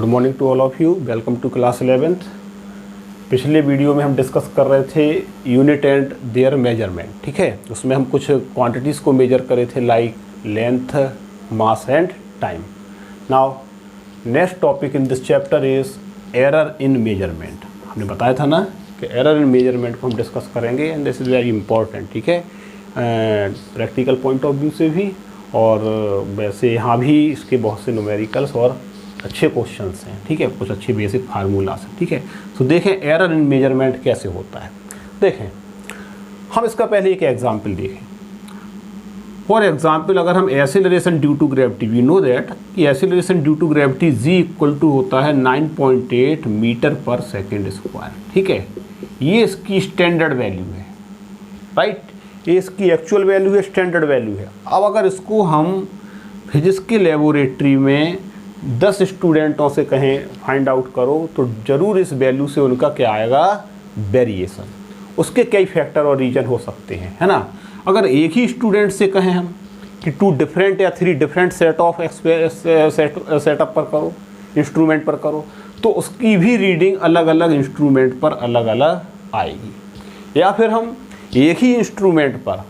Good morning to all of you, welcome to class 11th। पिछले video में हम discuss कर रहे थे यूनिट एंड देयर मेजरमेंट, ठीक है। उसमें हम कुछ क्वांटिटीज़ को मेजर करे थे like length, mass and time. Now next topic in this chapter is error in measurement. हमने बताया था ना कि एरर इन मेजरमेंट को हम डिस्कस करेंगे and this is very important, ठीक है, प्रैक्टिकल पॉइंट ऑफ व्यू से भी और वैसे यहाँ भी इसके बहुत से न्यूमेरिकल्स और अच्छे क्वेश्चंस हैं, ठीक है, कुछ अच्छे बेसिक फार्मूलास हैं, ठीक है। तो देखें एरर इन मेजरमेंट कैसे होता है। देखें हम इसका पहले एक एग्जांपल देखें। फॉर एग्जांपल अगर हम acceleration due to gravity, we know that कि acceleration due to gravity g equal to होता है 9.8 मीटर पर सेकेंड स्क्वायर, ठीक है। ये इसकी स्टैंडर्ड वैल्यू है, राइट, ये इसकी एक्चुअल वैल्यू है, स्टैंडर्ड वैल्यू है। अब अगर इसको हम फिजिक्स की लेबोरेटरी में 10 स्टूडेंटों से कहें फाइंड आउट करो तो ज़रूर इस वैल्यू से उनका क्या आएगा, वेरिएशन। उसके कई फैक्टर और रीजन हो सकते हैं, है ना। अगर एक ही स्टूडेंट से कहें हम कि 2 डिफरेंट या 3 डिफरेंट सेट ऑफ सेटअप पर करो, इंस्ट्रूमेंट पर करो, तो उसकी भी रीडिंग अलग अलग इंस्ट्रूमेंट पर अलग अलग आएगी। या फिर हम एक ही इंस्ट्रूमेंट पर,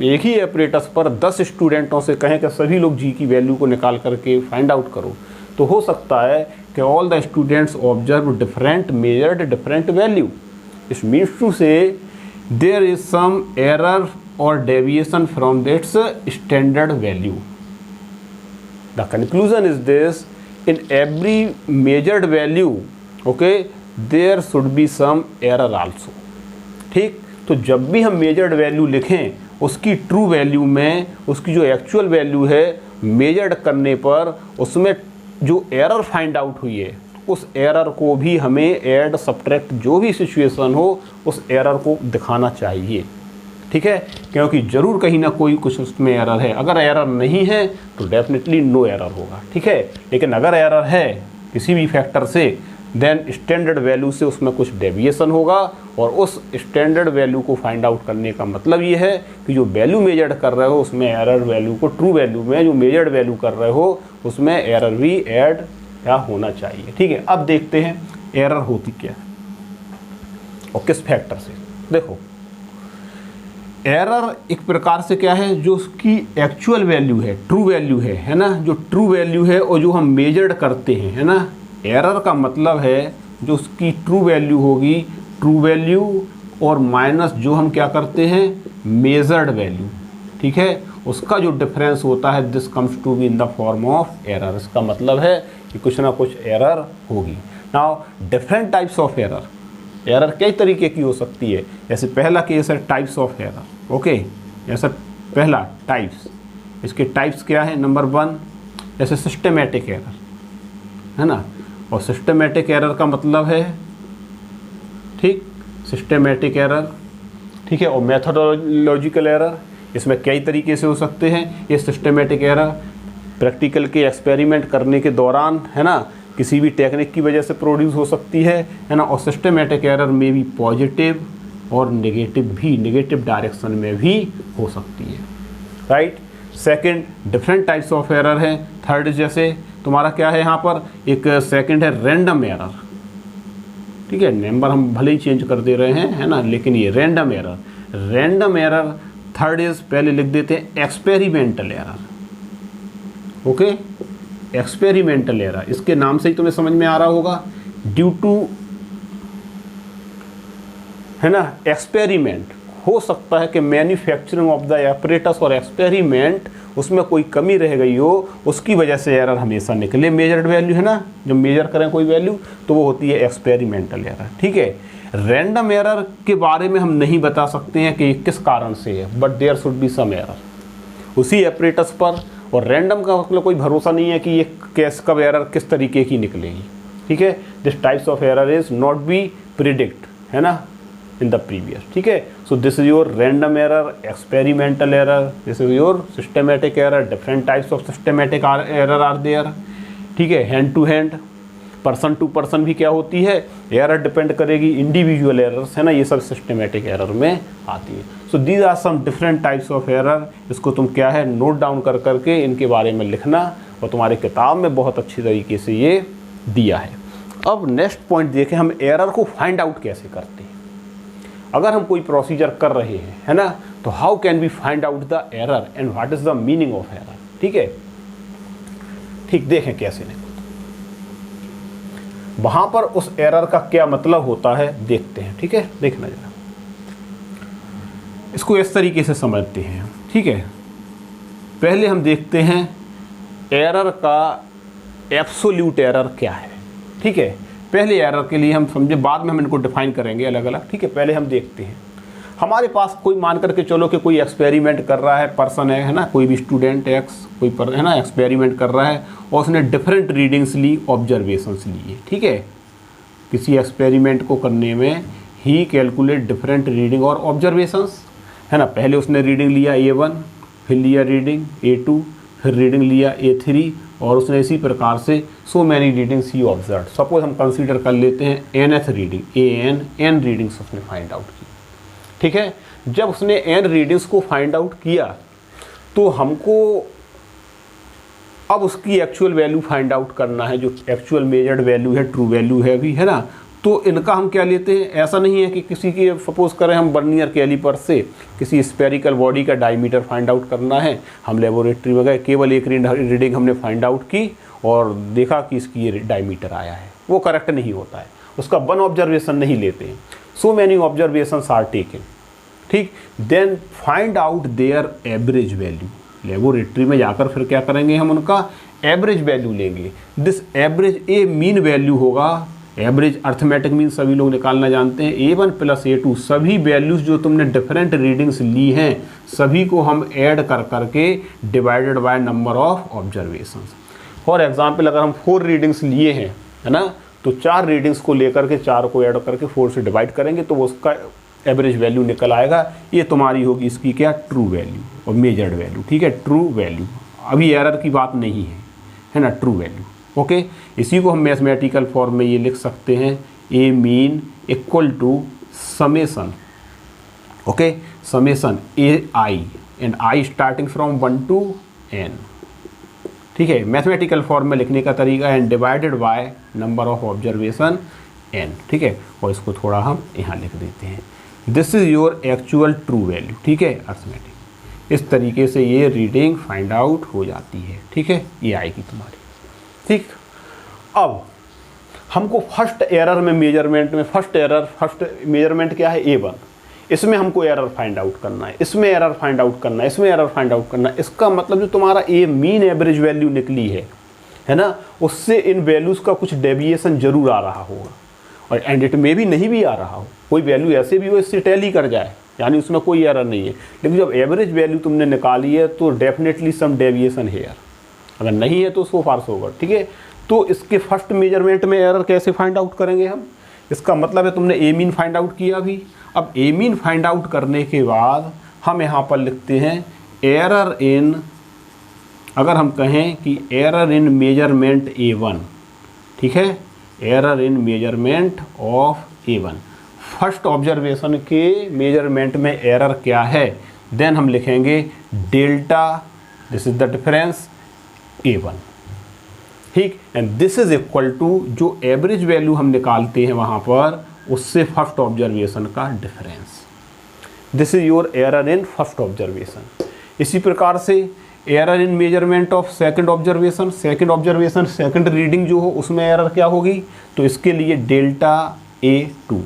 एक ही ऑपरेटर्स पर 10 स्टूडेंटों से कहें कि सभी लोग जी की वैल्यू को निकाल करके फाइंड आउट करो, तो हो सकता है कि all the students observe different measured different value. It means to say there is some error और deviation from that's standard value. The conclusion is this, in every measured value okay there should be some error also, ठीक। तो जब भी हम measured value लिखें उसकी true value में उसकी जो एक्चुअल वैल्यू है मेजर्ड करने पर उसमें जो एरर फाइंड आउट हुई है उस एरर को भी हमें ऐड सब्ट्रैक्ट जो भी सिचुएशन हो उस एरर को दिखाना चाहिए, ठीक है, क्योंकि ज़रूर कहीं ना कोई कुछ उसमें एरर है। अगर एरर नहीं है तो डेफिनेटली नो एरर होगा, ठीक है। लेकिन अगर एरर है किसी भी फैक्टर से देन स्टैंडर्ड वैल्यू से उसमें कुछ डेविएशन होगा और उस स्टैंडर्ड वैल्यू को फाइंड आउट करने का मतलब ये है कि जो वैल्यू मेजर्ड कर रहे हो उसमें एरर वैल्यू को ट्रू वैल्यू में जो मेजर्ड वैल्यू कर रहे हो उसमें एरर भी ऐड क्या होना चाहिए, ठीक है। अब देखते हैं एरर होती क्या है और किस फैक्टर से। देखो एरर एक प्रकार से क्या है, जो उसकी एक्चुअल वैल्यू है, ट्रू वैल्यू है ना, जो ट्रू वैल्यू है और जो हम मेजर्ड करते हैं, है ना। एरर का मतलब है जो उसकी ट्रू वैल्यू होगी, ट्रू वैल्यू और माइनस जो हम क्या करते हैं, मेजर्ड वैल्यू, ठीक है, उसका जो डिफरेंस होता है this comes to be in the form of error. इसका मतलब है कि कुछ ना कुछ एरर होगी। Now different types of error, error कई तरीके की हो सकती है। जैसे पहला केस है टाइप्स ऑफ एरर, ओके। जैसे पहला टाइप्स, इसके टाइप्स क्या है, नंबर 1 जैसे सिस्टमेटिक एरर, है ना। और सिस्टमेटिक एरर का मतलब है, ठीक, सिस्टमेटिक एरर, ठीक है। और मेथोडोलॉजिकल एरर, इसमें कई तरीके से हो सकते हैं। ये सिस्टमेटिक एरर प्रैक्टिकल के एक्सपेरिमेंट करने के दौरान, है ना, किसी भी टेक्निक की वजह से प्रोड्यूस हो सकती है ना। और सिस्टमेटिक एरर में भी पॉजिटिव और नेगेटिव भी, नेगेटिव डायरेक्शन में भी हो सकती है, right. Second different types of error है। थर्ड जैसे तुम्हारा क्या है यहाँ पर, एक सेकंड है रैंडम एरर, ठीक है, नंबर हम भले ही चेंज कर दे रहे हैं, है ना, लेकिन ये random error, random error. Third is पहले लिख देते हैं experimental error, okay, experimental error, इसके नाम से ही तुम्हें समझ में आ रहा होगा, ड्यू टू, है ना, एक्सपेरिमेंट। हो सकता है कि मैन्युफैक्चरिंग ऑफ द एपरेटस और एक्सपेरिमेंट उसमें कोई कमी रह गई हो, उसकी वजह से एरर हमेशा निकले। मेजर्ड वैल्यू, है ना, जब मेजर करें कोई वैल्यू तो वो होती है एक्सपेरिमेंटल एरर, ठीक है। रैंडम एरर के बारे में हम नहीं बता सकते हैं कि किस कारण से है, but there should be some error उसी एपरेटस पर। और रैंडम का मतलब कोई भरोसा नहीं है कि ये कैस कब एरर किस तरीके की निकलेगी, ठीक है। This types of error is not be predict, है ना, in the previous, ठीक है। so this is your random error, experimental error, this is your systematic error, different types of systematic error are there, ठीक है। hand to hand, person to person भी क्या होती है, error depend करेगी, individual errors, है ना, ये सब systematic error में आती है। so these are some different types of error, इसको तुम क्या है नोट डाउन कर करके इनके बारे में लिखना और तुम्हारे किताब में बहुत अच्छी तरीके से ये दिया है। अब नेक्स्ट पॉइंट देखें, हम एरर को फाइंड आउट कैसे करते हैं। अगर हम कोई प्रोसीजर कर रहे हैं, है ना, तो how can we find out the error and what is the meaning of error. ठीक है, ठीक, देखें कैसे नहीं, वहां पर उस एरर का क्या मतलब होता है देखते हैं। ठीक है, देखना जरा, इसको इस तरीके से समझते हैं। ठीक है, पहले हम देखते हैं एरर का एब्सोल्यूट एरर क्या है। ठीक है, पहले एरर के लिए हम समझे, बाद में हम इनको डिफाइन करेंगे अलग अलग। ठीक है, पहले हम देखते हैं, हमारे पास कोई मान करके चलो कि कोई एक्सपेरिमेंट कर रहा है, पर्सन है ना, कोई भी स्टूडेंट एक्स कोई है ना एक्सपेरिमेंट कर रहा है और उसने डिफरेंट रीडिंग्स ली, ऑब्जर्वेशंस लिए। ठीक है, किसी एक्सपेरिमेंट को करने में ही कैलकुलेट डिफरेंट रीडिंग और ऑब्जर्वेशंस, है ना। पहले उसने रीडिंग लिया A1, फिर लिया रीडिंग A2, फिर रीडिंग लिया A3 और उसने इसी प्रकार से सो मैनी रीडिंग्स ही ऑब्जर्व। सपोज हम कंसीडर कर लेते हैं nth रीडिंग, n रीडिंग्स उसने फाइंड आउट की। ठीक है, जब उसने n रीडिंग्स को फाइंड आउट किया तो हमको अब उसकी एक्चुअल वैल्यू फाइंड आउट करना है, जो एक्चुअल मेजर्ड वैल्यू है, ट्रू वैल्यू है अभी, है ना। तो इनका हम क्या लेते हैं, ऐसा नहीं है कि किसी की सपोज करें हम वर्नियर कैलिपर से किसी स्फेरिकल बॉडी का डायमीटर फाइंड आउट करना है, हम लेबोरेटरी में गए, केवल एक रीडिंग हमने फाइंड आउट की और देखा कि इसकी ये डायमीटर आया है, वो करेक्ट नहीं होता है, उसका वन ऑब्जर्वेशन नहीं लेते हैं, so many observations are taken. ठीक, then find out their average value. Laboratory में जाकर फिर क्या करेंगे, हम उनका एवरेज वैल्यू लेंगे। This average a mean value होगा, एवरेज अर्थमेटिक मीन सभी लोग निकालना जानते हैं, A1 प्लस A2, सभी वैल्यूज़ जो तुमने डिफरेंट रीडिंग्स ली हैं सभी को हम ऐड कर करके divided by number of observations. For example अगर हम 4 रीडिंग्स लिए हैं, है ना, तो 4 रीडिंग्स को लेकर के 4 को ऐड करके 4 से डिवाइड करेंगे तो उसका एवरेज वैल्यू निकल आएगा। ये तुम्हारी होगी इसकी क्या, ट्रू वैल्यू और मेजर्ड वैल्यू। ठीक है, ट्रू वैल्यू, अभी एरर की बात नहीं है ना, ट्रू वैल्यू। ओके, इसी को हम मैथमेटिकल फॉर्म में ये लिख सकते हैं, a mean equal to summation, okay, summation a i and i starting from 1 to n। ठीक है, मैथमेटिकल फॉर्म में लिखने का तरीका है, divided by number of observation n। ठीक है, और इसको थोड़ा हम यहाँ लिख देते हैं, this is your actual true value. ठीक है, अर्थमेटिक, इस तरीके से ये रीडिंग फाइंड आउट हो जाती है। ठीक है, ये आएगी तुम्हारी। ठीक, अब हमको फर्स्ट एरर में मेजरमेंट में फर्स्ट मेजरमेंट क्या है, A1, इसमें हमको एरर फाइंड आउट करना है, इसमें एरर फाइंड आउट करना है, इसमें एरर फाइंड आउट करना है। इसका मतलब जो तुम्हारा ए मीन एवरेज वैल्यू निकली है ना, उससे इन वैल्यूज़ का कुछ डेविएशन जरूर आ रहा होगा, और एंड इट में भी नहीं भी आ रहा हो, कोई वैल्यू ऐसे भी हो इससे टैली कर जाए, यानी उसमें कोई एरर नहीं है। लेकिन जब एवरेज वैल्यू तुमने निकाली है तो डेफिनेटली सम डेविएशन है, अगर नहीं है तो सो फार सो गुड। ठीक है, तो इसके फर्स्ट मेजरमेंट में एरर कैसे फाइंड आउट करेंगे हम, इसका मतलब है तुमने ए मीन फाइंड आउट किया अभी। अब ए मीन फाइंड आउट करने के बाद हम यहाँ पर लिखते हैं एरर इन, अगर हम कहें कि एरर इन मेजरमेंट A1, ठीक है, error in measurement of A1, first observation के मेजरमेंट में एरर क्या है, देन हम लिखेंगे delta, this is the difference A1। ठीक, and this is equal to जो एवरेज वैल्यू हम निकालते हैं वहाँ पर उससे फर्स्ट ऑब्जर्वेशन का difference, this is your error in first observation. इसी प्रकार से error in measurement of second observation, second reading जो हो उसमें एरर क्या होगी, तो इसके लिए delta A2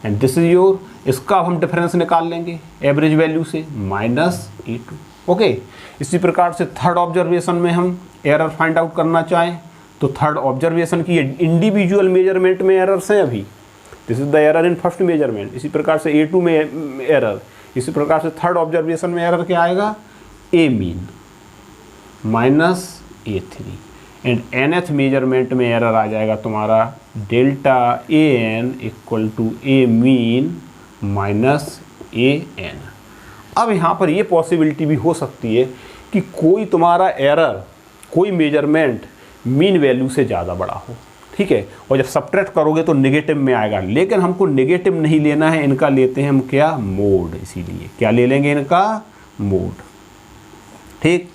and this is your, इसका हम डिफरेंस निकाल लेंगे एवरेज वैल्यू से माइनस A2। ओके, इसी प्रकार से थर्ड ऑब्जर्वेशन में हम एरर फाइंड आउट करना चाहें तो थर्ड ऑब्जर्वेशन की इंडिविजुअल मेजरमेंट में एरर्स हैं अभी, this is the error in first measurement. इसी प्रकार से A2 में एरर, इसी प्रकार से थर्ड ऑब्जर्वेशन में एरर क्या आएगा, a mean minus A3 and nth measurement में एरर आ जाएगा तुम्हारा delta AN equal to a mean minus AN। अब यहाँ पर ये पॉसिबिलिटी भी हो सकती है कि कोई तुम्हारा एरर, कोई मेजरमेंट मीन वैल्यू से ज़्यादा बड़ा हो, ठीक है, और जब सब्ट्रैक्ट करोगे तो नेगेटिव में आएगा, लेकिन हमको नेगेटिव नहीं लेना है, इनका लेते हैं हम क्या, मोड। इसीलिए क्या ले लेंगे, इनका मोड। ठीक,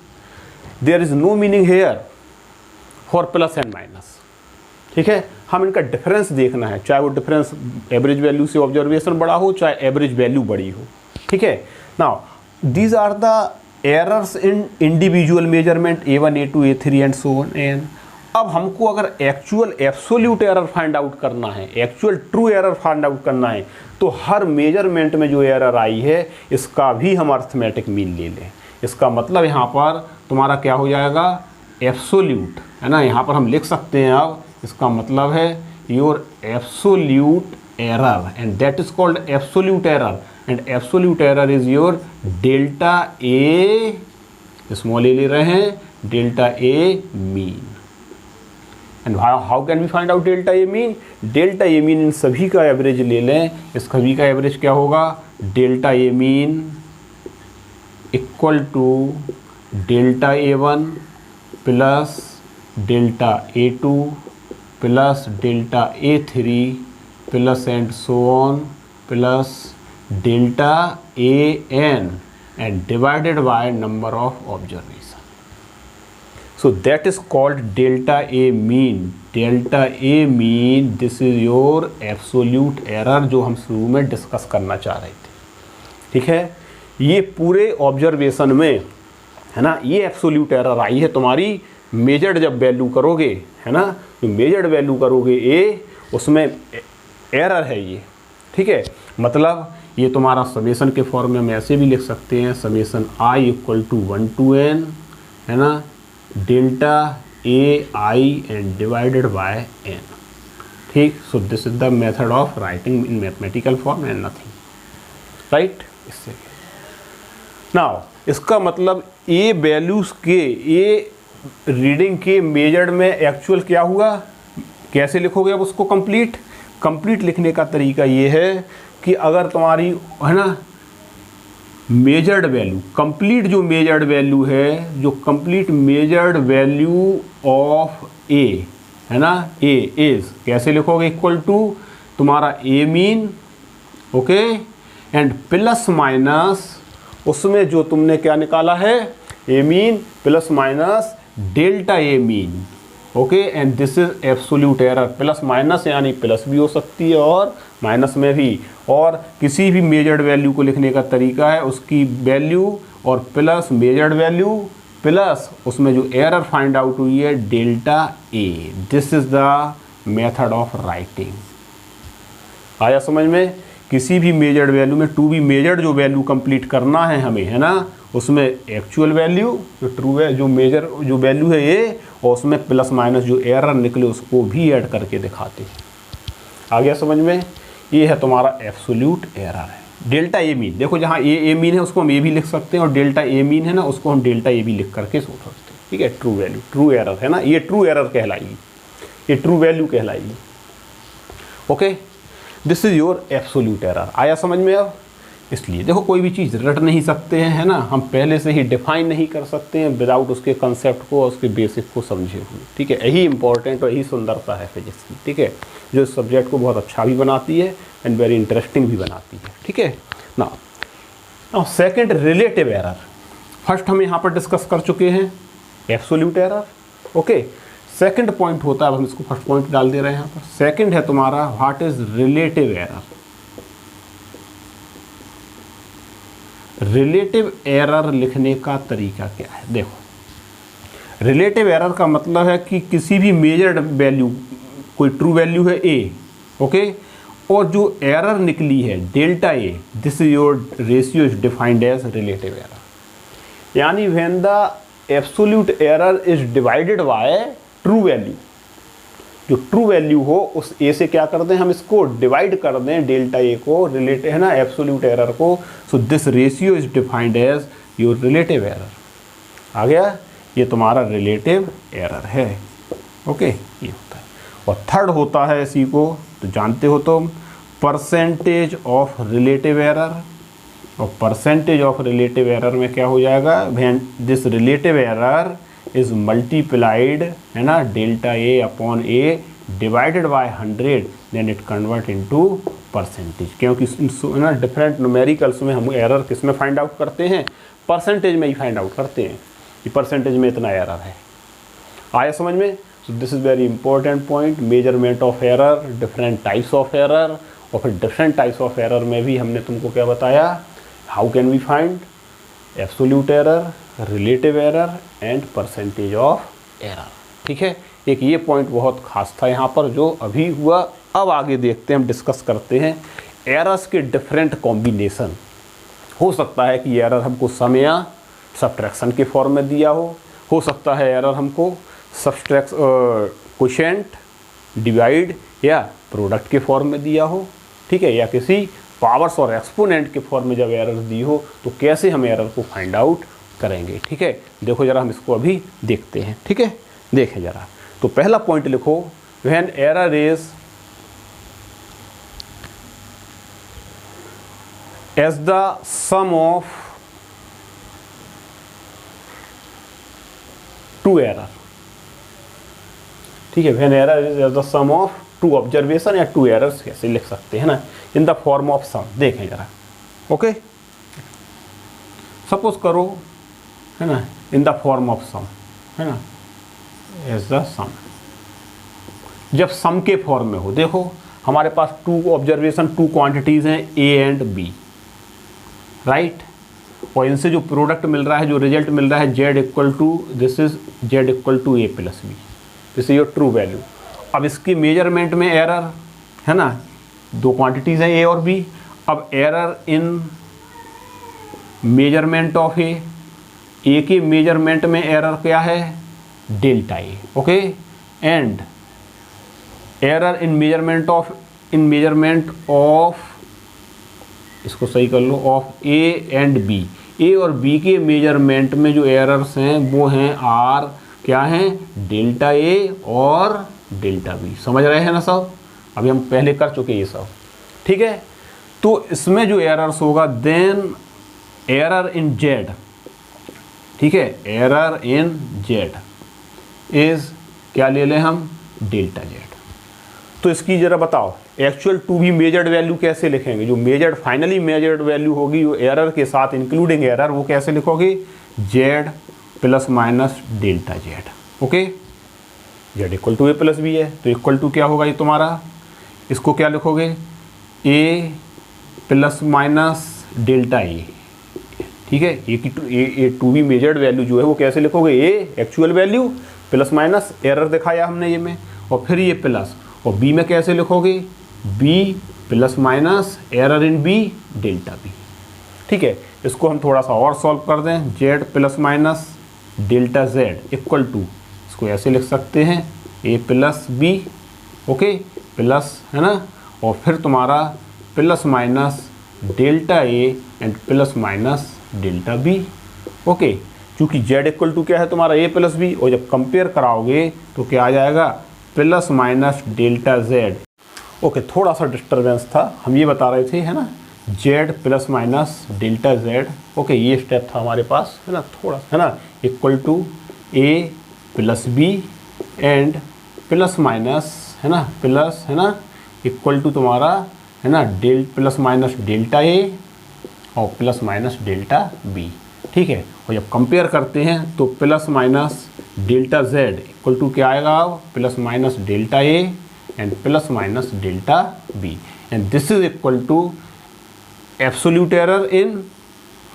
there is no meaning here for plus and minus. ठीक है, हम इनका डिफरेंस देखना है, चाहे वो डिफरेंस एवरेज वैल्यू से ऑब्जर्वेशन बड़ा हो चाहे एवरेज वैल्यू बड़ी हो। ठीक है, now these are the errors in individual measurement A1 A2 A3 and so on n. अब हमको अगर actual absolute error find out करना है, actual true error find out करना है, तो हर मेजरमेंट में जो एरर आई है इसका भी हम अर्थमेटिक मीन ले लें। इसका मतलब यहाँ पर तुम्हारा क्या हो जाएगा, एब्सोल्यूट, है ना, यहाँ पर हम लिख सकते हैं। अब इसका मतलब है your absolute error and that is called absolute error and absolute error is your delta a, small a ले रहे हैं, delta A mean. And how can we find out delta A mean? Delta A mean इन सभी का average ले लें, इस सभी का एवरेज क्या होगा, delta A mean equal to delta A1 plus delta A2 plus delta A3 plus and so on plus delta AN and divided by number of observation. So that is called delta A mean. Delta A mean, this is your absolute error जो हम शुरू में discuss करना चाह रहे थे। ठीक है, ये पूरे ऑब्जर्वेशन में, है ना, ये एब्सोल्यूट एरर आई है तुम्हारी मेजर्ड जब वैल्यू करोगे, है ना, जो मेजर्ड वैल्यू करोगे ए, उसमें एरर है ये। ठीक है, मतलब ये तुम्हारा समेशन के फॉर्म में हम ऐसे भी लिख सकते हैं, summation i equal to 1 to n, है ना, delta A i and divided by n। ठीक, so this is the method of writing in mathematical form and nothing, right. इससे नाउ इसका मतलब ए वैल्यूज़ के, ए रीडिंग के measured में actual क्या हुआ, कैसे लिखोगे अब उसको कंप्लीट लिखने का तरीका ये है कि अगर तुम्हारी, है ना, मेजर्ड वैल्यू, कंप्लीट जो मेजर्ड वैल्यू है, जो complete measured value of a, है ना, ए इज कैसे लिखोगे, इक्वल टू तुम्हारा a mean, okay, and plus minus उसमें जो तुमने क्या निकाला है, a mean plus minus delta A mean, okay, and this is absolute error. Plus minus यानी प्लस भी हो सकती है और माइनस में भी, और किसी भी मेजर्ड वैल्यू को लिखने का तरीका है उसकी वैल्यू और प्लस मेजर्ड वैल्यू प्लस उसमें जो एरर फाइंड आउट हुई है delta a. This is the method of writing. आया समझ में? किसी भी मेजर्ड वैल्यू में टू बी मेजर्ड जो वैल्यू कंप्लीट करना है हमें, है ना, उसमें एक्चुअल वैल्यू जो ट्रू है, जो मेजर जो वैल्यू है ये, और उसमें प्लस माइनस जो एरर निकले उसको भी ऐड करके दिखाते हैं। आ गया समझ में? ये है तुम्हारा एब्सोल्यूट एरर है। डेल्टा ए मीन, देखो जहाँ ए मीन है उसको हम ए भी लिख सकते हैं और डेल्टा ए मीन है ना उसको हम डेल्टा ए भी लिख करके सोच सकते हैं। ठीक है, ट्रू वैल्यू, ट्रू एरर है ना, ये ट्रू एरर कहलाएगी, ये ट्रू वैल्यू कहलाएगी। Okay, this is your absolute error. आया समझ में अब? इसलिए देखो कोई भी चीज़ रट नहीं सकते हैं, है ना, हम पहले से ही डिफाइन नहीं कर सकते हैं विदाउट उसके कंसेप्ट को और उसके बेसिक को समझे हुए। ठीक है, यही इंपॉर्टेंट और यही सुंदरता है फिजिक्स की। ठीक है, जो इस सब्जेक्ट को बहुत अच्छा भी बनाती है एंड वेरी इंटरेस्टिंग भी बनाती है। ठीक है ना, सेकेंड रिलेटिव एरर। फर्स्ट हम यहाँ पर डिस्कस कर चुके हैं absolute error. Okay, second point होता है, अब हम इसको फर्स्ट पॉइंट डाल दे रहे हैं यहाँ पर। सेकंड है तुम्हारा what is relative error. Relative error लिखने का तरीका क्या है? देखो, रिलेटिव एरर का मतलब है कि किसी भी मेजर्ड वैल्यू, कोई ट्रू वैल्यू है ए, ओके, और जो एरर निकली है delta a, this is your ratio is defined as relative error. यानी when the absolute error is divided by true value, जो ट्रू वैल्यू हो उस ए से क्या कर दें हम, इसको डिवाइड कर दें डेल्टा ए को, रिलेटिव, है ना, एब्सोल्यूट एरर को। So this ratio is defined as your relative error. आ गया, ये तुम्हारा रिलेटिव एरर है। ओके, ये होता है। और थर्ड होता है इसी को तो जानते हो तुम, परसेंटेज ऑफ रिलेटिव एरर। और परसेंटेज ऑफ रिलेटिव एरर में क्या हो जाएगा, when this relative error is multiplied, है ना, delta A upon A divided by 100, then it convert into percentage. क्योंकि ना डिफरेंट न्यूमेरिकल्स में हम एरर किस में फाइंड आउट करते हैं, परसेंटेज में ही फाइंड आउट करते हैं कि परसेंटेज में इतना एरर है। आया समझ में? So this is very important point, measurement of error, different types of error, और फिर डिफरेंट टाइप्स ऑफ एरर में भी हमने तुमको क्या बताया, how can we find absolute error, relative error and percentage of error. ठीक है, एक ये पॉइंट बहुत खास था यहाँ पर जो अभी हुआ। अब आगे देखते हैं, हम डिस्कस करते हैं एरर्स के डिफरेंट कॉम्बिनेशन। हो सकता है कि एरर हमको सम या सब्ट्रैक्शन के फॉर्म में दिया हो सकता है एरर हमको क्वोशिएंट, डिवाइड या प्रोडक्ट के फॉर्म में दिया हो, ठीक है, या किसी पावर्स और एक्सपोनेंट के फॉर्म में जब एरर दी हो तो कैसे हम एरर को फाइंड आउट करेंगे। ठीक है, देखो जरा हम इसको अभी देखते हैं। ठीक है, देखें जरा, तो पहला पॉइंट लिखो, when error is as the sum of two error. ठीक है, when error is as the sum of two observation या टू एरर्स, कैसे लिख सकते हैं ना, in the form of sum. देखें जरा, ओके, सपोज करो है ना, in the form of sum, है ना, एज द सम, जब सम के फॉर्म में हो। देखो हमारे पास टू ऑब्जर्वेशन, टू क्वांटिटीज हैं ए एंड बी, राइट, और इनसे जो प्रोडक्ट मिल रहा है, जो रिजल्ट मिल रहा है, Z equal to, this is Z equal to A plus B, this is your true value. अब इसकी मेजरमेंट में एरर है ना, दो क्वांटिटीज हैं ए और बी। अब एरर इन मेजरमेंट ऑफ ए के मेजरमेंट में एरर क्या है, delta A, okay, and error in measurement of इसको सही कर लो, ऑफ ए एंड बी। ए और बी के मेजरमेंट में जो एरर्स हैं वो हैं आर, क्या हैं, डेल्टा ए और डेल्टा बी। समझ रहे हैं ना सब, अभी हम पहले कर चुके ये सब। ठीक है, तो इसमें जो एरर्स होगा, देन एरर इन जेड, ठीक है, एरर इन जेड इज क्या ले लें हम, डेल्टा जेड। तो इसकी जरा बताओ, actual to be measured value कैसे लिखेंगे, जो मेजर्ड फाइनली मेजर्ड वैल्यू होगी वो एरर के साथ इंक्लूडिंग एरर, वो कैसे लिखोगे, Z plus minus delta Z. Okay, Z equal to A plus B है, तो इक्वल टू क्या होगा ये तुम्हारा, इसको क्या लिखोगे, ए प्लस माइनस डेल्टा ए। ठीक है, ए की टू बी मेजर्ड वैल्यू जो है वो कैसे लिखोगे, a actual value plus minus error दिखाया हमने ये में, और फिर ये प्लस, और बी में कैसे लिखोगे, B plus minus error in B delta B. ठीक है, इसको हम थोड़ा सा और सॉल्व कर दें, Z plus minus delta Z equal to, इसको ऐसे लिख सकते हैं, A plus B, okay, plus, है ना, और फिर तुम्हारा plus minus delta A and plus minus delta B. Okay, चूँकि जेड इक्वल टू क्या है तुम्हारा, ए प्लस बी, और जब कंपेयर कराओगे तो क्या आ जाएगा, plus minus delta Z. Okay, थोड़ा सा डिस्टर्बेंस था, हम ये बता रहे थे, है ना, Z plus minus delta Z. Okay, ये स्टेप था हमारे पास, है ना, थोड़ा, है ना, equal to A plus B and plus minus, है ना, प्लस, है ना, इक्वल टू तुम्हारा, है ना, प्लस माइनस डेल्टा ए और प्लस माइनस डेल्टा बी। ठीक है, और जब कंपेयर करते हैं तो plus minus delta Z equal to क्या आएगा, plus minus delta A and plus minus delta B, and this is equal to absolute error in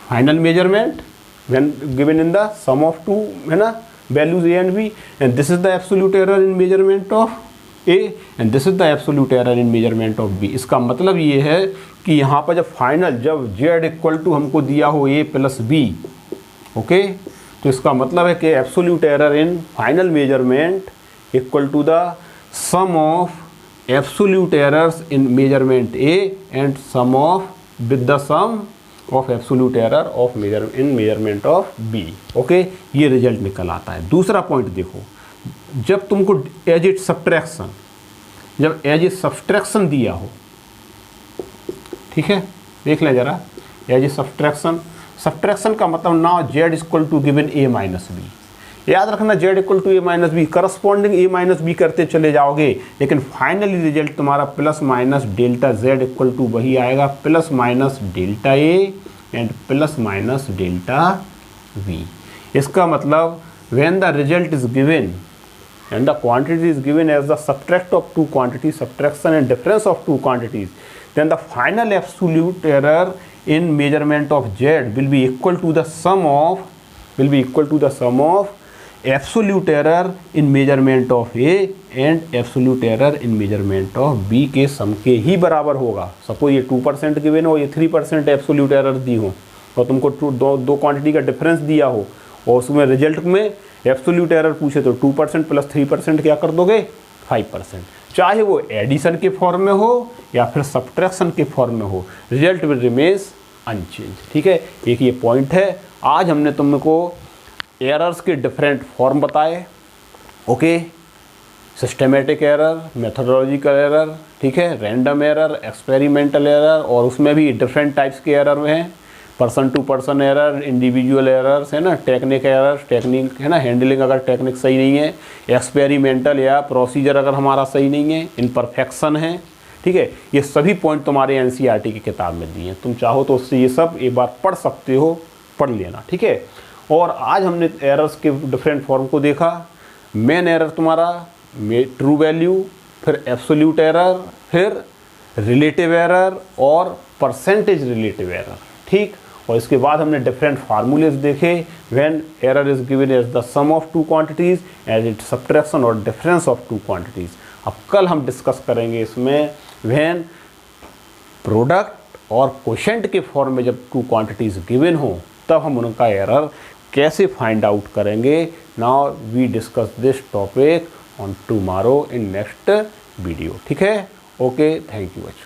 final measurement when given in the sum of two, है ना, values A and B, and this is the absolute error in measurement of A and this is the absolute error in measurement of B. इसका मतलब ये है कि यहाँ पर जब फाइनल, जब जेड इक्वल टू हमको दिया हो ए प्लस बी, ओके, तो इसका मतलब है कि absolute error in final measurement equal to the sum of absolute errors in measurement A and sum of with the sum of absolute error of measurement of B. Okay, ये result निकल आता है। दूसरा पॉइंट देखो, जब तुमको as it subtraction, जब as it subtraction दिया हो, ठीक है, देख लें जरा, एज इट सब्ट्रैक्शन, सब्ट्रैक्शन का मतलब now Z equal to given A minus B. याद रखना, Z equal to A minus B, corresponding A minus B करते चले जाओगे, लेकिन फाइनली रिजल्ट तुम्हारा plus minus delta Z equal to वही आएगा, plus minus delta A and plus minus delta B. इसका मतलब when the result is given and the quantity is given as the subtract of two quantities, subtraction and difference of two quantities, then the final absolute error in measurement of Z will be equal to the sum of absolute error in measurement of A and absolute error in measurement of B के सम के ही बराबर होगा। Suppose ये 2% given हो, ये 3% absolute error दी हो और तुमको दो क्वांटिटी का डिफरेंस दिया हो और उसमें रिजल्ट में एब्सोल्यूट एरर पूछे तो 2% प्लस 3% क्या कर दोगे 5%, चाहे वो एडिशन के फॉर्म में हो या फिर सब्ट्रैक्शन के फॉर्म में हो, रिजल्ट विल रिमेन्स अनचेंज। ठीक है, एक ये पॉइंट है। आज हमने तुमको एरर्स के डिफरेंट फॉर्म बताए। Okay, systematic error, methodological error, ठीक है, रैंडम एरर, एक्सपेरिमेंटल एरर, और उसमें भी डिफरेंट टाइप्स के एरर हैं, person to person error, individual errors है ना, टेक्निक एरर, टेक्निक है ना, हैंडलिंग अगर टेक्निक सही नहीं है, एक्सपेरिमेंटल या प्रोसीजर अगर हमारा सही नहीं है, इम्परफेक्शन है। ठीक है, ये सभी पॉइंट तुम्हारे एनसीईआरटी की किताब में दिए हैं, तुम चाहो तो उससे ये सब एक बार पढ़ सकते हो, पढ़ लेना। ठीक है, और आज हमने एरर्स के डिफरेंट फॉर्म को देखा। मेन एरर तुम्हारा ट्रू वैल्यू, फिर एब्सोल्यूट एरर, फिर रिलेटिव एरर और परसेंटेज रिलेटिव एरर। ठीक, और इसके बाद हमने डिफरेंट फार्मूलेज देखे। When error is given as the sum of two quantities, as it subtraction और डिफरेंस ऑफ टू क्वांटिटीज। अब कल हम डिस्कस करेंगे इसमें व्हेन प्रोडक्ट और कोशेंट के फॉर्म में जब टू क्वांटिटीज गिवन हो तब हम उनका एरर कैसे फाइंड आउट करेंगे। Now we discuss this topic on tomorrow in next video. ठीक है, ओके, थैंक यू बच्चों।